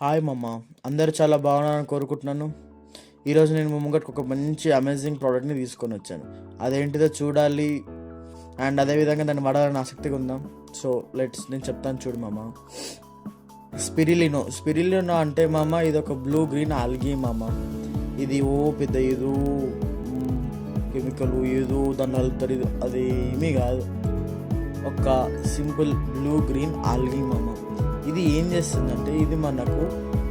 Hi మమ్మ, అందరూ చాలా బాగున్నారని కోరుకుంటున్నాను. ఈరోజు నేను మీ ముంగట్కి ఒక మంచి అమేజింగ్ ప్రోడక్ట్ని తీసుకొని వచ్చాను. అదేంటిదో చూడాలి అండ్ అదేవిధంగా దాన్ని వాడాలని ఆసక్తిగా ఉందాం. సో నేను చెప్తాను చూడు మామ. స్పిరిలినో అంటే మామ ఇది ఒక బ్లూ గ్రీన్ ఆల్గీ మామ. ఇది పెద్ద ఏదో కెమికల్ ఏదో దాన్ని కలుపుతారు, అది ఏమీ కాదు, ఒక సింపుల్ బ్లూ గ్రీన్ ఆల్గీ మామ. ఇది ఏం చేస్తుందంటే ఇది మనకు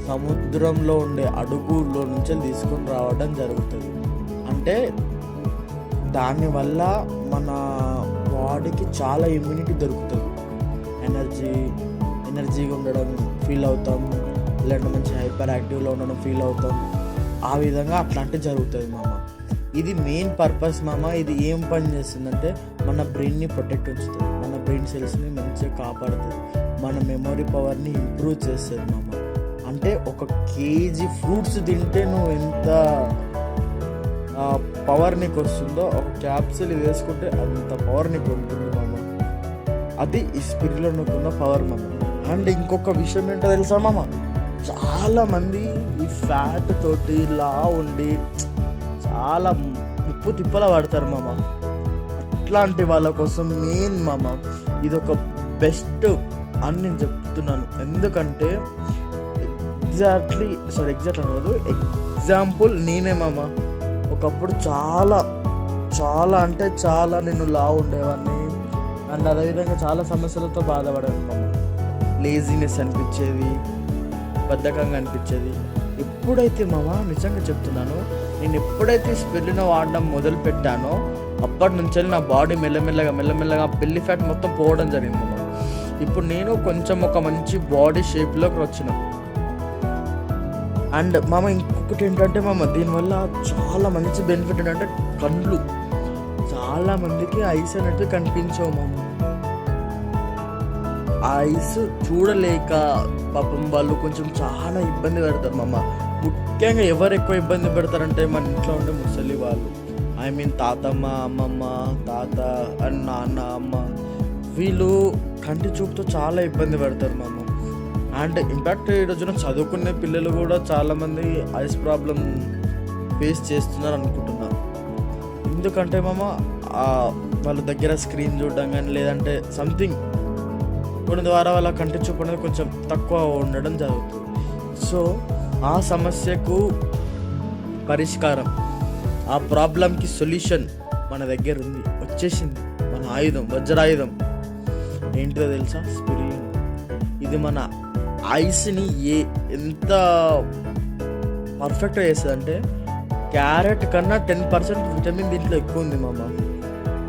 సముద్రంలో ఉండే అడుగులో నుంచి తీసుకొని రావడం జరుగుతుంది. అంటే దానివల్ల మన బాడీకి చాలా ఇమ్యూనిటీ దొరుకుతుంది. ఎనర్జీగా ఉండడం ఫీల్ అవుతాం, లేదంటే మంచి హైపర్ యాక్టివ్లో ఉండడం ఫీల్ అవుతాం. ఆ విధంగా అట్లాంటివి జరుగుతుంది మామ. ఇది మెయిన్ పర్పస్ మామ. ఇది ఏం పని చేస్తుందంటే మన బ్రెయిన్ని ప్రొటెక్ట్ ఉంచుతుంది, మన బ్రెయిన్ సెల్స్ని మంచిగా కాపాడుతుంది, మన మెమొరీ పవర్ని ఇంప్రూవ్ చేస్తుంది మామ. అంటే 1 kg ఫ్రూట్స్ తింటే నువ్వు ఎంత పవర్ నీకు వస్తుందో, ఒక క్యాప్సిల్ వేసుకుంటే అంత పవర్ నీకు ఉంటుంది మామ. అది ఈ స్పిరిట్లో ఉన్న పవర్ మామ. అండ్ ఇంకొక విషయం ఏంటో తెలుసా మామ, చాలామంది ఈ ఫ్యాట్ తోటి లా ఉండి చాలా ఉప్పు తిప్పలా పడతారు మామ. అట్లాంటి వాళ్ళ కోసం మెయిన్ మామ ఇది ఒక బెస్ట్ అని నేను చెప్తున్నాను. ఎందుకంటే ఎగ్జాంపుల్ నేనే మామ. ఒకప్పుడు చాలా అంటే చాలా నేను లా ఉండేవాడిని అండ్ అదేవిధంగా చాలా సమస్యలతో బాధపడాను మామ. లేజినెస్ అనిపించేది, బద్ధకంగా అనిపించేది. ఎప్పుడైతే మామ నిజంగా చెప్తున్నాను, నేను ఎప్పుడైతే స్పిరిలినో వాడడం మొదలు పెట్టానో అప్పటి నుంచి నా బాడీ మెల్లమెల్లగా బెల్లీ ఫ్యాట్ మొత్తం పోవడం జరిగింది మామ. ఇప్పుడు నేను కొంచెం ఒక మంచి బాడీ షేప్లోకి వచ్చిన. అండ్ మామ ఇంకొకటి ఏంటంటే మామ, దీనివల్ల చాలా మంచి బెనిఫిట్ ఏంటంటే కళ్ళు, చాలా మందికి ఐస్ అనేది కనిపించవు మామ. ఆ ఐస్ చూడలేక పాపం వాళ్ళు కొంచెం చాలా ఇబ్బంది పెడతారు మామ. ముఖ్యంగా ఎవరు ఎక్కువ ఇబ్బంది పెడతారంటే మన ఇంట్లో ఉండే ముసలి వాళ్ళు, తాతమ్మ, అమ్మమ్మ, తాత అండ్ నాన్న, అమ్మ, వీళ్ళు కంటి చూపుతో చాలా ఇబ్బంది పడతారు మామ. అండ్ ఇంపాక్ట్ ఈ రోజున చదువుకునే పిల్లలు కూడా చాలామంది ఐస్ ప్రాబ్లం ఫేస్ చేస్తున్నారు అనుకుంటున్నారు. ఎందుకంటే మామ వాళ్ళ దగ్గర స్క్రీన్ చూడడం కానీ లేదంటే సంథింగ్ కొన్ని ద్వారా వాళ్ళ కంటి చూపు అనేది కొంచెం తక్కువ ఉండడం జరుగుతుంది. సో ఆ సమస్యకు పరిష్కారం, ఆ ప్రాబ్లంకి సొల్యూషన్ మన దగ్గర ఉంది, వచ్చేసింది. మన ఆయుధం, వజ్రాయుధం ఏంటిదో తెలుసా? స్పిరిలినో. ఇది మన ఐస్ని ఎంత పర్ఫెక్ట్గా చేస్తుంది అంటే క్యారెట్ కన్నా 10% విటమిన్ దీంట్లో ఎక్కువ ఉంది మామ.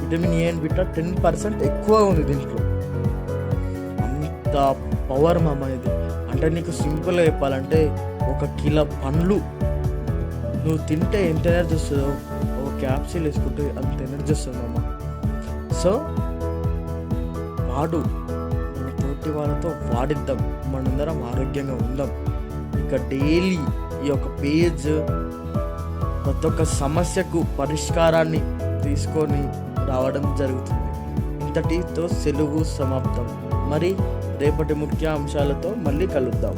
విటమిన్ ఏ అండ్ బిటా 10% ఎక్కువ ఉంది దీంట్లో. అంత పవర్ మామ ఇది. అంటే నీకు సింపుల్గా చెప్పాలంటే 1 కిలో పండ్లు నువ్వు తింటే ఎంత ఎనర్జీ వస్తుందో, ఒక క్యాప్సిల్ వేసుకుంటే అంత ఎనర్జీ వస్తుంది మామ. సో వాడు మన తోటి వాళ్ళతో వాడిద్దాం, మనందరం ఆరోగ్యంగా ఉందాం. ఇక డైలీ ఈ యొక్క పేజ్ ప్రతి ఒక్క సమస్యకు పరిష్కారాన్ని తీసుకొని రావడం జరుగుతుంది. ఇంతటితో సెలవు సమాప్తం. మరి రేపటి ముఖ్య అంశాలతో మళ్ళీ కలుద్దాం.